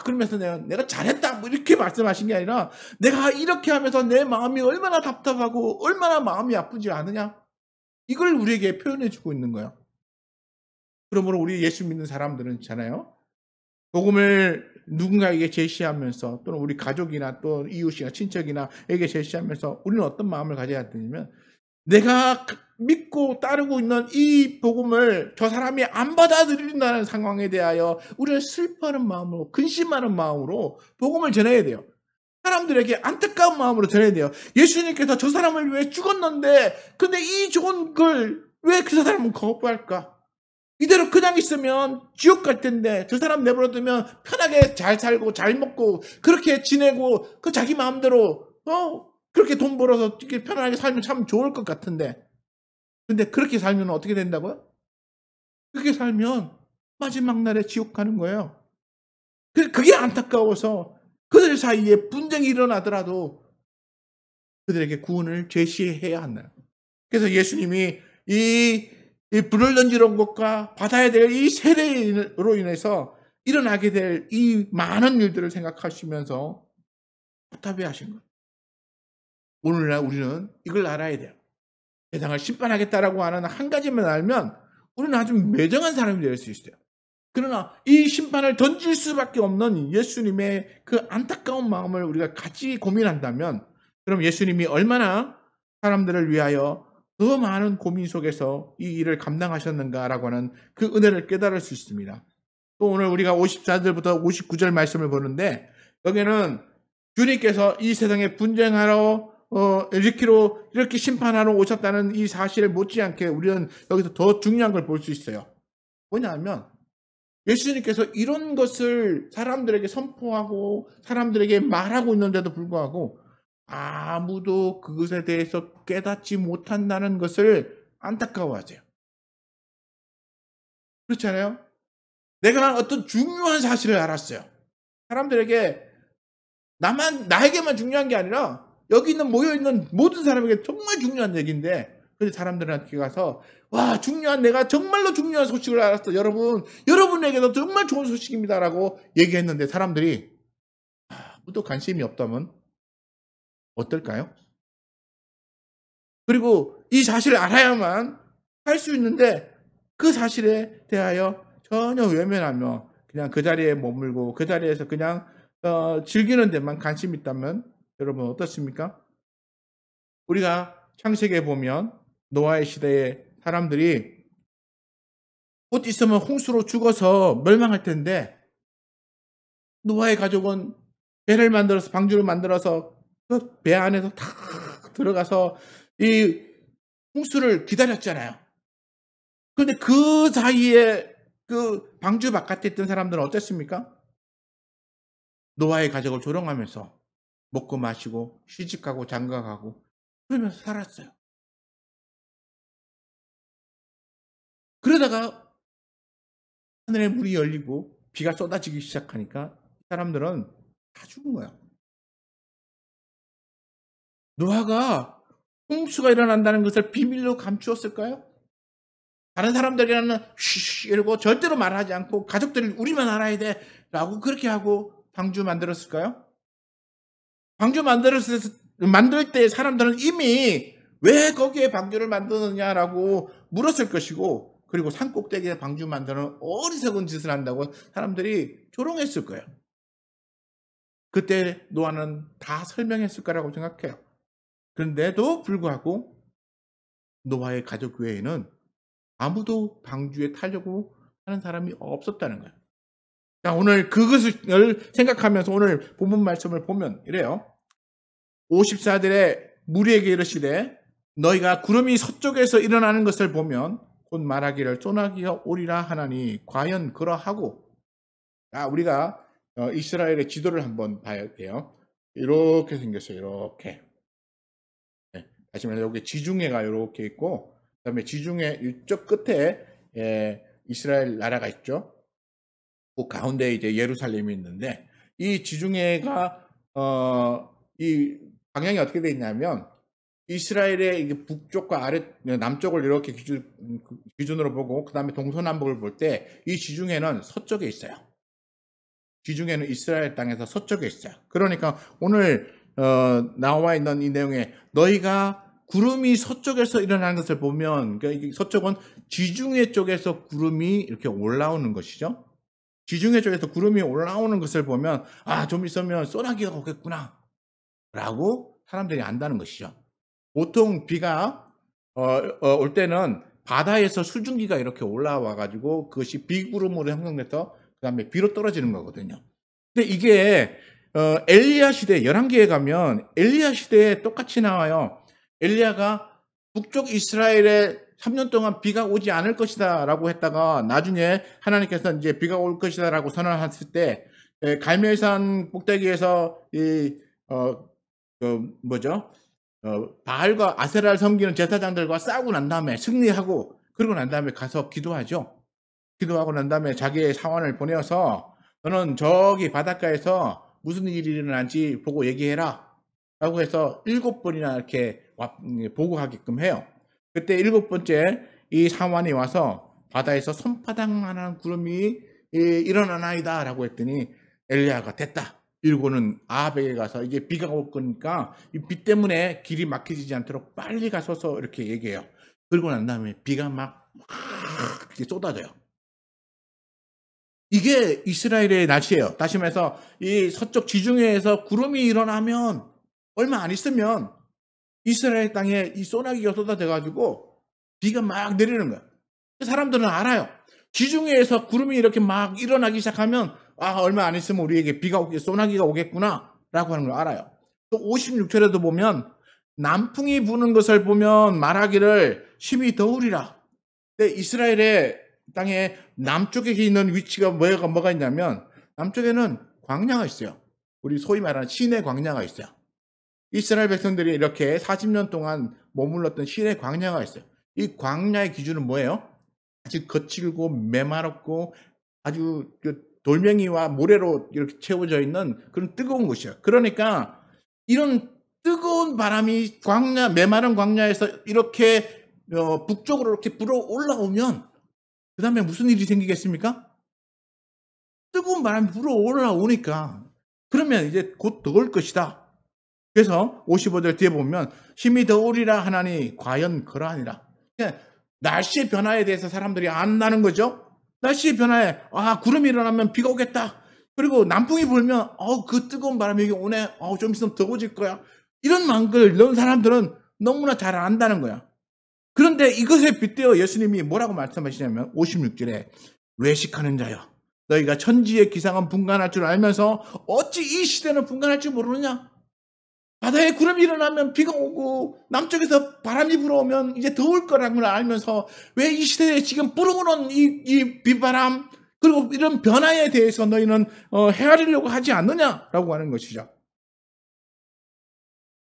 그러면서 내가 잘했다. 뭐 이렇게 말씀하신 게 아니라 내가 이렇게 하면서 내 마음이 얼마나 답답하고 얼마나 마음이 아프지 않으냐. 이걸 우리에게 표현해 주고 있는 거예요. 그러므로 우리 예수 믿는 사람들은 있잖아요. 복음을 누군가에게 제시하면서 또는 우리 가족이나 또 이웃이나 친척이나에게 제시하면서 우리는 어떤 마음을 가져야 되냐면 내가 믿고 따르고 있는 이 복음을 저 사람이 안 받아들인다는 상황에 대하여 우리는 슬퍼하는 마음으로 근심하는 마음으로 복음을 전해야 돼요. 사람들에게 안타까운 마음으로 전해야 돼요. 예수님께서 저 사람을 왜 죽었는데 근데 이 좋은 걸 왜 그 사람은 거부할까? 이대로 그냥 있으면 지옥 갈 텐데 저 사람 내버려두면 편하게 잘 살고 잘 먹고 그렇게 지내고 그 자기 마음대로 그렇게 돈 벌어서 이렇게 편안하게 살면 참 좋을 것 같은데 근데 그렇게 살면 어떻게 된다고요? 그렇게 살면 마지막 날에 지옥 가는 거예요. 그게 안타까워서 그들 사이에 분쟁이 일어나더라도 그들에게 구원을 제시해야 한다. 그래서 예수님이 이 불을 던지러 온 것과 받아야 될 이 세례로 인해서 일어나게 될 이 많은 일들을 생각하시면서 답답해 하신 거예요. 오늘날 우리는 이걸 알아야 돼요. 세상을 심판하겠다라고 하는 한 가지만 알면 우리는 아주 매정한 사람이 될 수 있어요. 그러나 이 심판을 던질 수밖에 없는 예수님의 그 안타까운 마음을 우리가 같이 고민한다면 그럼 예수님이 얼마나 사람들을 위하여 더 많은 고민 속에서 이 일을 감당하셨는가라고 하는 그 은혜를 깨달을 수 있습니다. 또 오늘 우리가 54절부터 59절 말씀을 보는데 여기는 주님께서 이 세상에 분쟁하러 이렇게 심판하러 오셨다는 이 사실을 못지않게 우리는 여기서 더 중요한 걸 볼 수 있어요. 뭐냐면 예수님께서 이런 것을 사람들에게 선포하고 사람들에게 말하고 있는데도 불구하고 아무도 그것에 대해서 깨닫지 못한다는 것을 안타까워하세요. 그렇잖아요? 내가 어떤 중요한 사실을 알았어요. 사람들에게 나에게만 중요한 게 아니라 여기 있는 모여있는 모든 사람에게 정말 중요한 얘기인데 근데 사람들한테 가서 중요한 내가 정말로 중요한 소식을 알았어. 여러분에게도 정말 좋은 소식입니다. 라고 얘기했는데 사람들이 아무도 관심이 없다면 어떨까요? 그리고 이 사실을 알아야만 할 수 있는데 그 사실에 대하여 전혀 외면하며 그냥 그 자리에 머물고 그 자리에서 그냥 즐기는 데만 관심이 있다면 여러분 어떻습니까? 우리가 창세기에 보면 노아의 시대에 사람들이 곧 있으면 홍수로 죽어서 멸망할 텐데 노아의 가족은 배를 만들어서 방주를 만들어서 그 배 안에서 탁 들어가서 이 홍수를 기다렸잖아요. 그런데 그 사이에 그 방주 바깥에 있던 사람들은 어땠습니까? 노아의 가족을 조롱하면서 먹고 마시고 시집가고 장가가고 그러면서 살았어요. 그러다가 하늘에 문이 열리고 비가 쏟아지기 시작하니까 사람들은 다 죽은 거예요. 노아가 홍수가 일어난다는 것을 비밀로 감추었을까요? 다른 사람들이라는 쉬쉬 이러고 절대로 말하지 않고 가족들이 우리만 알아야 돼 라고 그렇게 하고 방주 만들었을까요? 방주 만들 때 사람들은 이미 왜 거기에 방주를 만드느냐라고 물었을 것이고 그리고 산 꼭대기에 방주 만드는 어리석은 짓을 한다고 사람들이 조롱했을 거예요. 그때 노아는 다 설명했을 거라고 생각해요. 그런데도 불구하고 노아의 가족 외에는 아무도 방주에 타려고 하는 사람이 없었다는 거예요. 자, 오늘 그것을 생각하면서 오늘 본문 말씀을 보면 이래요. 54들의 무리에게 이르시되 너희가 구름이 서쪽에서 일어나는 것을 보면 곧 말하기를 소나기가 오리라 하나니 과연 그러하고. 우리가 이스라엘의 지도를 한번 봐야 돼요. 이렇게 생겼어요. 이렇게. 네, 다시 말해서 여기 지중해가 이렇게 있고 그다음에 지중해 이쪽 끝에 이스라엘 나라가 있죠. 그 가운데 이제 예루살렘이 있는데 이 지중해가 이 방향이 어떻게 돼 있냐면 이스라엘의 이게 북쪽과 남쪽을 이렇게 기준으로 보고 그 다음에 동서남북을 볼 때 이 지중해는 서쪽에 있어요. 지중해는 이스라엘 땅에서 서쪽에 있어요. 그러니까 오늘 나와 있는 이 내용에 너희가 구름이 서쪽에서 일어나는 것을 보면 그러니까 서쪽은 지중해 쪽에서 구름이 이렇게 올라오는 것이죠. 지중해 쪽에서 구름이 올라오는 것을 보면 좀 있으면 소나기가 오겠구나 라고 사람들이 안다는 것이죠. 보통 비가 올 때는 바다에서 수증기가 이렇게 올라와 가지고 그것이 비구름으로 형성돼서 그 다음에 비로 떨어지는 거거든요. 근데 이게 엘리야 시대, 열왕기에 가면 엘리야 시대에 똑같이 나와요. 엘리야가 북쪽 이스라엘에 3년 동안 비가 오지 않을 것이다 라고 했다가 나중에 하나님께서 이제 비가 올 것이다 라고 선언했을 때 갈멜산 꼭대기에서 바알과 아세라를 섬기는 제사장들과 싸우고 난 다음에 승리하고 그러고 난 다음에 가서 기도하죠. 기도하고 난 다음에 자기의 사원을 보내서 너는 저기 바닷가에서 무슨 일이 일어난지 보고 얘기해라 라고 해서 7번이나 이렇게 보고하게끔 해요. 그때 7번째 이 사원이 와서 바다에서 손바닥만한 구름이 일어나나이다 라고 했더니 엘리야가 됐다. 이러고는 아합에게 가서 이게 비가 올 거니까 이 비 때문에 길이 막혀지지 않도록 빨리 가서서 이렇게 얘기해요. 그러고 난 다음에 비가 막 이렇게 쏟아져요. 이게 이스라엘의 날씨예요. 다시 말해서 이 서쪽 지중해에서 구름이 일어나면 얼마 안 있으면 이스라엘 땅에 이 소나기가 쏟아져 가지고 비가 막 내리는 거예요. 사람들은 알아요. 지중해에서 구름이 이렇게 막 일어나기 시작하면 얼마 안 있으면 우리에게 소나기가 오겠구나 라고 하는 걸 알아요. 또 56절에도 보면 남풍이 부는 것을 보면 말하기를 심히 더우리라. 근데 이스라엘의 땅에 남쪽에 있는 위치가 뭐가 있냐면 남쪽에는 광야가 있어요. 우리 소위 말하는 시내 광야가 있어요. 이스라엘 백성들이 이렇게 40년 동안 머물렀던 시내 광야가 있어요. 이 광야의 기준은 뭐예요? 아주 거칠고 메마릅고 아주 돌멩이와 모래로 이렇게 채워져 있는 그런 뜨거운 곳이에요. 그러니까 이런 뜨거운 바람이 메마른 광야에서 이렇게 북쪽으로 이렇게 불어 올라오면 그 다음에 무슨 일이 생기겠습니까? 뜨거운 바람이 불어 올라오니까 그러면 이제 곧 더울 것이다. 그래서 55절 뒤에 보면 심히 더우리라 하나니 과연 그러하니라. 그러니까 날씨의 변화에 대해서 사람들이 안다는 거죠. 날씨의 변화에 구름이 일어나면 비가 오겠다. 그리고 남풍이 불면 그 뜨거운 바람이 여기 오네. 좀 있으면 더워질 거야. 이런 사람들은 너무나 잘 안다는 거야. 그런데 이것에 빗대어 예수님이 뭐라고 말씀하시냐면 56절에 외식하는 자여 너희가 천지의 기상은 분간할 줄 알면서 어찌 이 시대는 분간할 줄 모르느냐. 바다에 구름이 일어나면 비가 오고 남쪽에서 바람이 불어오면 이제 더울 거라는 걸 알면서 왜 이 시대에 지금 불어오는 이 비바람 그리고 이런 변화에 대해서 너희는 헤아리려고 하지 않느냐라고 하는 것이죠.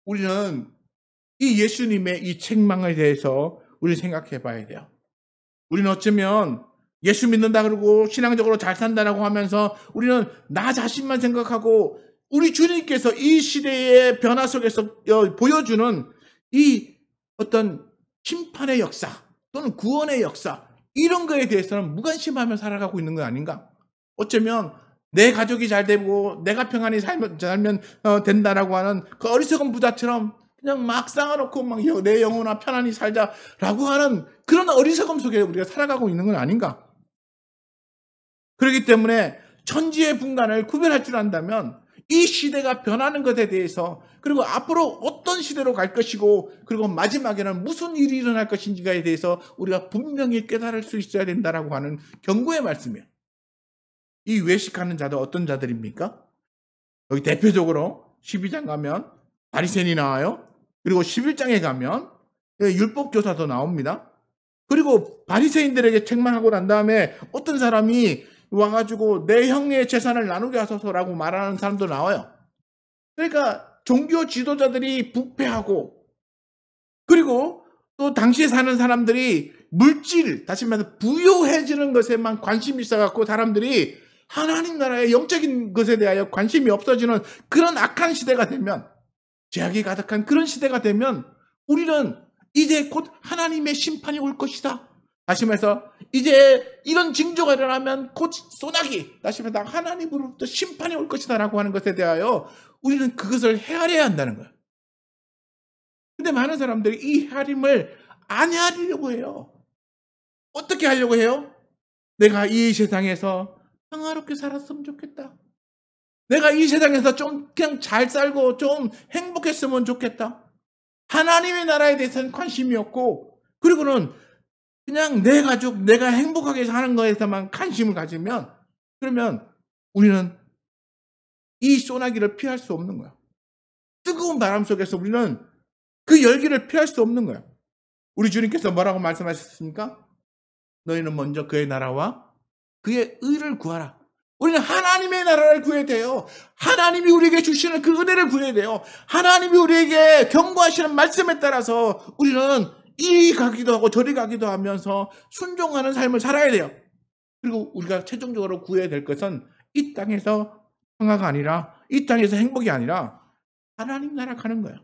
우리는 이 예수님의 이 책망에 대해서 우리 생각해 봐야 돼요. 우리는 어쩌면 예수 믿는다 그러고 신앙적으로 잘 산다라고 하면서 우리는 나 자신만 생각하고 우리 주님께서 이 시대의 변화 속에서 보여주는 이 어떤 심판의 역사 또는 구원의 역사 이런 거에 대해서는 무관심하며 살아가고 있는 거 아닌가? 어쩌면 내 가족이 잘 되고 내가 평안히 살면 된다라고 하는 그 어리석은 부자처럼 그냥 막 쌓아놓고 막 내 영혼아 편안히 살자라고 하는 그런 어리석음 속에 우리가 살아가고 있는 건 아닌가? 그렇기 때문에 천지의 분간을 구별할 줄 안다면 이 시대가 변하는 것에 대해서 그리고 앞으로 어떤 시대로 갈 것이고 그리고 마지막에는 무슨 일이 일어날 것인지에 대해서 우리가 분명히 깨달을 수 있어야 된다라고 하는 경고의 말씀이에요. 이 외식하는 자들 어떤 자들입니까? 여기 대표적으로 12장 가면 바리새인이 나와요. 그리고 11장에 가면 율법교사도 나옵니다. 그리고 바리새인들에게 책망하고 난 다음에 어떤 사람이 와가지고 내 형의 재산을 나누게 하소서라고 말하는 사람도 나와요. 그러니까 종교 지도자들이 부패하고 그리고 또 당시에 사는 사람들이 물질, 다시 말해서 부유해지는 것에만 관심이 있어갖고 사람들이 하나님 나라의 영적인 것에 대하여 관심이 없어지는 그런 악한 시대가 되면 죄악이 가득한 그런 시대가 되면 우리는 이제 곧 하나님의 심판이 올 것이다. 다시 말해서 이제 이런 징조가 일어나면 곧 소나기, 다시 말해서 하나님으로부터 심판이 올 것이다 라고 하는 것에 대하여 우리는 그것을 헤아려야 한다는 거예요. 근데 많은 사람들이 이 헤아림을 안 헤아리려고 해요. 어떻게 하려고 해요? 내가 이 세상에서 평화롭게 살았으면 좋겠다. 내가 이 세상에서 좀 그냥 잘 살고 좀 행복했으면 좋겠다. 하나님의 나라에 대해서는 관심이 없고 그리고는 그냥 내 가족, 내가 행복하게 사는 거에서만 관심을 가지면 그러면 우리는 이 소나기를 피할 수 없는 거야. 뜨거운 바람 속에서 우리는 그 열기를 피할 수 없는 거야. 우리 주님께서 뭐라고 말씀하셨습니까? 너희는 먼저 그의 나라와 그의 의를 구하라. 우리는 하나님의 나라를 구해야 돼요. 하나님이 우리에게 주시는 그 은혜를 구해야 돼요. 하나님이 우리에게 경고하시는 말씀에 따라서 우리는 이리 가기도 하고 저리 가기도 하면서 순종하는 삶을 살아야 돼요. 그리고 우리가 최종적으로 구해야 될 것은 이 땅에서 평화가 아니라 이 땅에서 행복이 아니라 하나님 나라 가는 거예요.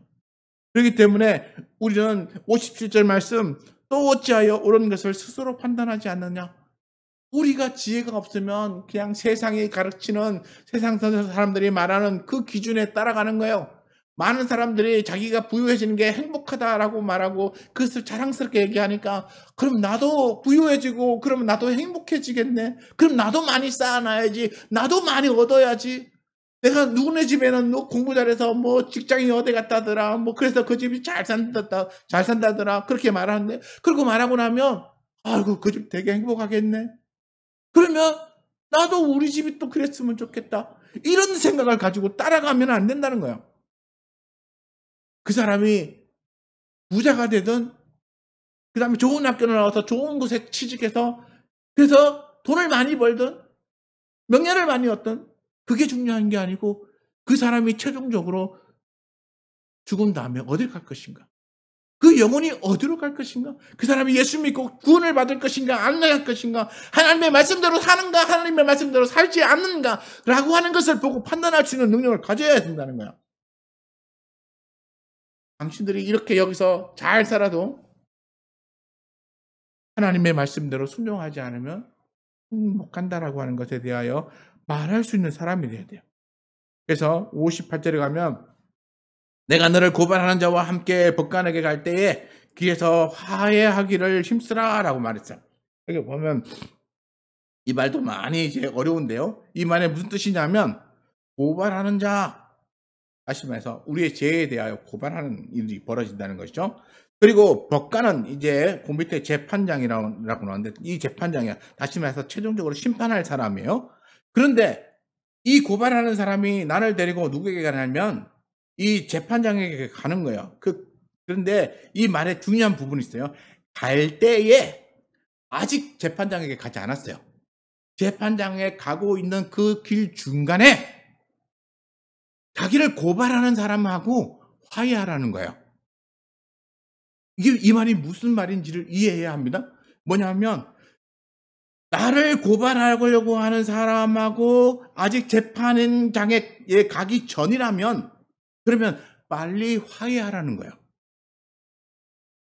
그렇기 때문에 우리는 57절 말씀 또 어찌하여 옳은 것을 스스로 판단하지 않느냐. 우리가 지혜가 없으면 그냥 세상이 가르치는 세상 사람들이 말하는 그 기준에 따라가는 거예요. 많은 사람들이 자기가 부유해지는 게 행복하다라고 말하고 그것을 자랑스럽게 얘기하니까 그럼 나도 부유해지고 그러면 나도 행복해지겠네. 그럼 나도 많이 쌓아놔야지. 나도 많이 얻어야지. 내가 누구네 집에는 공부 잘해서 뭐 직장이 어디 갔다더라. 뭐 그래서 그 집이 잘 산다더라. 그렇게 말하는데 그러고 말하고 나면 아이고 그 집 되게 행복하겠네. 그러면 나도 우리 집이 또 그랬으면 좋겠다. 이런 생각을 가지고 따라가면 안 된다는 거예요. 그 사람이 부자가 되든 그 다음에 좋은 학교를 나와서 좋은 곳에 취직해서 그래서 돈을 많이 벌든 명예를 많이 얻든 그게 중요한 게 아니고 그 사람이 최종적으로 죽은 다음에 어딜 갈 것인가? 그 영혼이 어디로 갈 것인가? 그 사람이 예수 믿고 구원을 받을 것인가? 안 나갈 것인가? 하나님의 말씀대로 사는가? 하나님의 말씀대로 살지 않는가? 라고 하는 것을 보고 판단할 수 있는 능력을 가져야 된다는 거야. 당신들이 이렇게 여기서 잘 살아도 하나님의 말씀대로 순종하지 않으면 못 간다라고 하는 것에 대하여 말할 수 있는 사람이 돼야 돼요. 그래서 58절에 가면 내가 너를 고발하는 자와 함께 법관에게 갈 때에 길에서 화해하기를 힘쓰라 라고 말했어요. 여기 보면 이 말도 많이 이제 어려운데요. 이 말의 무슨 뜻이냐면 고발하는 자 하시면서 우리의 죄에 대하여 고발하는 일이 벌어진다는 것이죠. 그리고 법관은 이제 그 밑에 재판장이라고 나오는데 이 재판장이 다시 말해서 최종적으로 심판할 사람이에요. 그런데 이 고발하는 사람이 나를 데리고 누구에게 가냐면 이 재판장에게 가는 거예요. 그런데 이 말에 중요한 부분이 있어요. 갈 때에 아직 재판장에게 가지 않았어요. 재판장에 가고 있는 그 길 중간에 자기를 고발하는 사람하고 화해하라는 거예요. 이 말이 무슨 말인지를 이해해야 합니다. 뭐냐면 나를 고발하려고 하는 사람하고 아직 재판장에 가기 전이라면 그러면 빨리 화해하라는 거예요.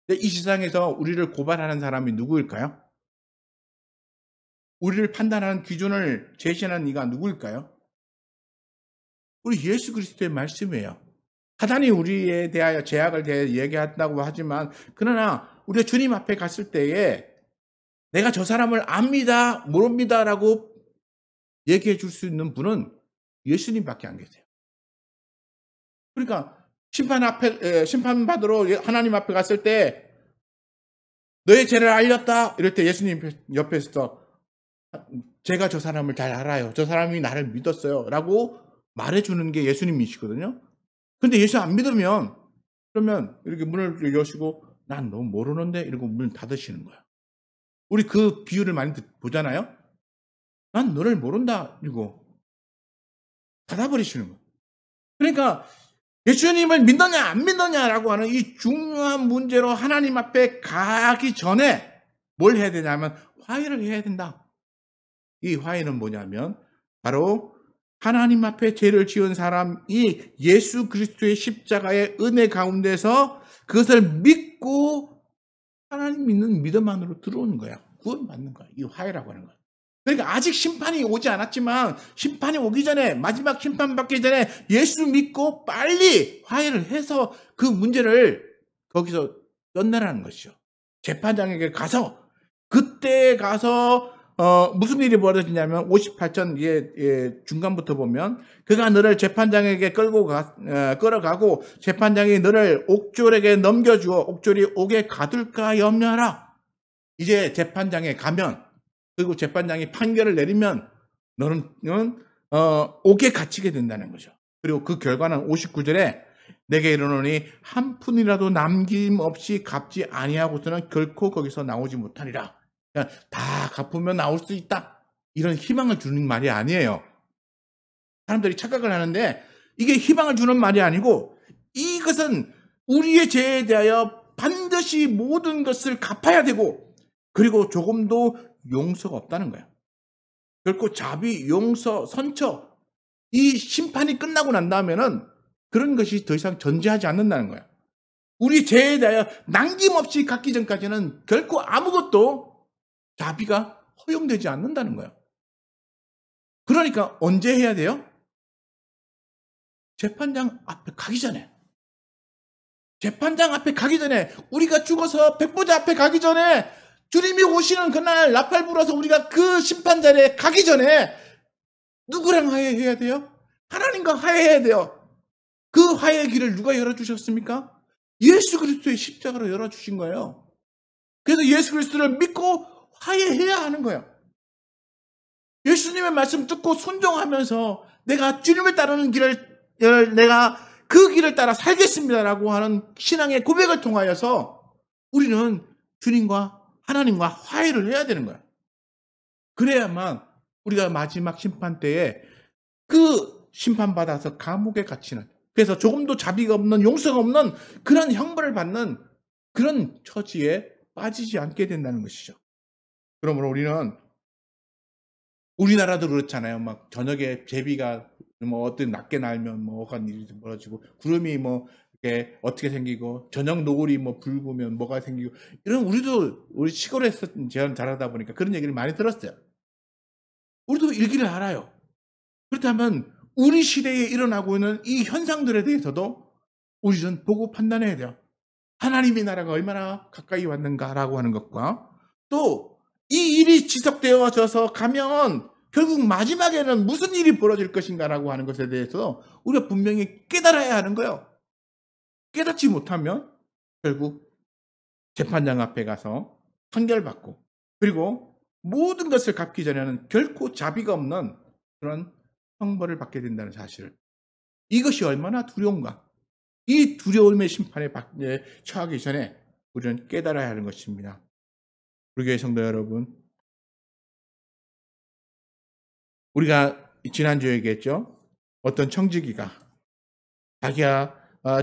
이 세상에서 우리를 고발하는 사람이 누구일까요? 우리를 판단하는 기준을 제시하는 이가 누구일까요? 우리 예수 그리스도의 말씀이에요. 사단이 우리에 대하여 죄악을 대해 얘기한다고 하지만 그러나 우리가 주님 앞에 갔을 때에 내가 저 사람을 압니다, 모릅니다라고 얘기해 줄 수 있는 분은 예수님밖에 안 계세요. 그러니까 심판받으러 하나님 앞에 갔을 때 너의 죄를 알렸다 이럴 때 예수님 옆에서 제가 저 사람을 잘 알아요. 저 사람이 나를 믿었어요. 라고 말해주는 게 예수님이시거든요. 근데 예수 안 믿으면 그러면 이렇게 문을 여시고 난 너 모르는데 이러고 문을 닫으시는 거야. 우리 그 비유를 많이 보잖아요. 난 너를 모른다 이러고 닫아버리시는 거야. 그러니까 예수님을 믿느냐 안 믿느냐라고 하는 이 중요한 문제로 하나님 앞에 가기 전에 뭘 해야 되냐면 화해를 해야 된다. 이 화해는 뭐냐면 바로 하나님 앞에 죄를 지은 사람이 예수 그리스도의 십자가의 은혜 가운데서 그것을 믿고 하나님 믿는 믿음 안으로 들어오는 거야. 구원받는 거야. 이 화해라고 하는 거야. 그러니까 아직 심판이 오지 않았지만 심판이 오기 전에 마지막 심판 받기 전에 예수 믿고 빨리 화해를 해서 그 문제를 거기서 끝내라는 것이죠. 재판장에게 가서 그때 가서 무슨 일이 벌어지냐면 58전 중간부터 보면 그가 너를 재판장에게 끌어가고 재판장이 너를 옥졸에게 넘겨주어 옥졸이 옥에 가둘까 염려하라. 이제 재판장에 가면 그리고 재판장이 판결을 내리면 너는 옥에 갇히게 된다는 거죠. 그리고 그 결과는 59절에 내게 이르노니 한 푼이라도 남김없이 갚지 아니하고서는 결코 거기서 나오지 못하리라. 그러니까 다 갚으면 나올 수 있다. 이런 희망을 주는 말이 아니에요. 사람들이 착각을 하는데 이게 희망을 주는 말이 아니고 이것은 우리의 죄에 대하여 반드시 모든 것을 갚아야 되고 그리고 조금도 용서가 없다는 거예요. 결코 자비, 용서, 선처 이 심판이 끝나고 난 다음에는 그런 것이 더 이상 존재하지 않는다는 거예요. 우리 죄에 대하여 남김없이 갚기 전까지는 결코 아무것도 자비가 허용되지 않는다는 거예요. 그러니까 언제 해야 돼요? 재판장 앞에 가기 전에. 재판장 앞에 가기 전에 우리가 죽어서 백보자 앞에 가기 전에 주님이 오시는 그날 나팔 불어서 우리가 그 심판 자리에 가기 전에 누구랑 화해해야 돼요? 하나님과 화해해야 돼요. 그 화해의 길을 누가 열어주셨습니까? 예수 그리스도의 십자가로 열어주신 거예요. 그래서 예수 그리스도를 믿고 화해해야 하는 거예요. 예수님의 말씀 듣고 순종하면서 내가 주님을 따르는 길을 내가 그 길을 따라 살겠습니다라고 하는 신앙의 고백을 통하여서 우리는 주님과 하나님과 화해를 해야 되는 거예요. 그래야만 우리가 마지막 심판 때에 그 심판받아서 감옥에 갇히는 그래서 조금도 자비가 없는 용서가 없는 그런 형벌을 받는 그런 처지에 빠지지 않게 된다는 것이죠. 그러므로 우리는 우리나라도 그렇잖아요. 막 저녁에 제비가 뭐 어떤 낮게 날면 뭐 어떤 일이 벌어지고 구름이 뭐 이렇게 어떻게 생기고 저녁 노을이 뭐 붉으면 뭐가 생기고 이런 우리도 우리 시골에서 자라다 보니까 그런 얘기를 많이 들었어요. 우리도 일기를 알아요. 그렇다면 우리 시대에 일어나고 있는 이 현상들에 대해서도 우리는 보고 판단해야 돼요. 하나님의 나라가 얼마나 가까이 왔는가라고 하는 것과 또 이 일이 지속되어져서 가면 결국 마지막에는 무슨 일이 벌어질 것인가라고 하는 것에 대해서 우리가 분명히 깨달아야 하는 거예요. 깨닫지 못하면 결국 재판장 앞에 가서 판결받고 그리고 모든 것을 갚기 전에는 결코 자비가 없는 그런 형벌을 받게 된다는 사실. 이것이 얼마나 두려운가. 이 두려움의 심판에 처하기 전에 우리는 깨달아야 하는 것입니다. 우리 교회 성도 여러분, 우리가 지난주에 얘기했죠. 어떤 청지기가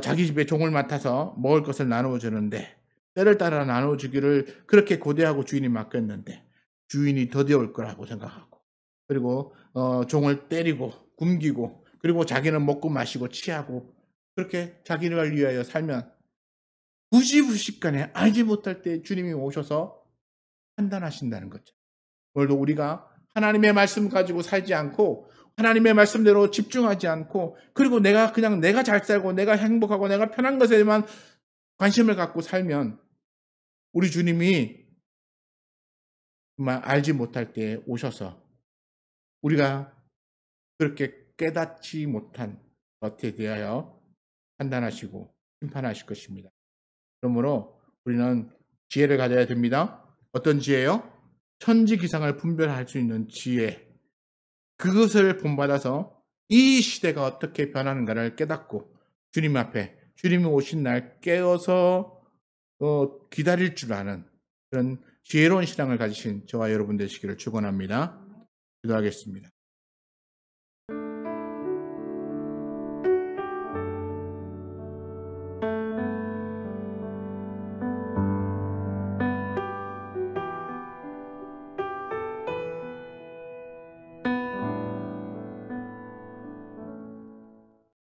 자기 집에 종을 맡아서 먹을 것을 나누어 주는데 때를 따라 나누어 주기를 그렇게 고대하고 주인이 맡겼는데 주인이 더디어 올 거라고 생각하고 그리고 종을 때리고 굶기고 그리고 자기는 먹고 마시고 취하고 그렇게 자기를 위하여 살면 부시부식간에 알지 못할 때 주님이 오셔서 판단하신다는 거죠. 오늘도 우리가 하나님의 말씀 가지고 살지 않고 하나님의 말씀대로 집중하지 않고, 그리고 내가 그냥 내가 잘 살고 내가 행복하고 내가 편한 것에만 관심을 갖고 살면 우리 주님이 정말 알지 못할 때에 오셔서 우리가 그렇게 깨닫지 못한 것에 대하여 판단하시고 심판하실 것입니다. 그러므로 우리는 지혜를 가져야 됩니다. 어떤 지혜요? 천지기상을 분별할 수 있는 지혜. 그것을 본받아서 이 시대가 어떻게 변하는가를 깨닫고 주님 앞에 주님이 오신 날 깨어서 기다릴 줄 아는 그런 지혜로운 신앙을 가지신 저와 여러분 되시기를 축원합니다. 기도하겠습니다.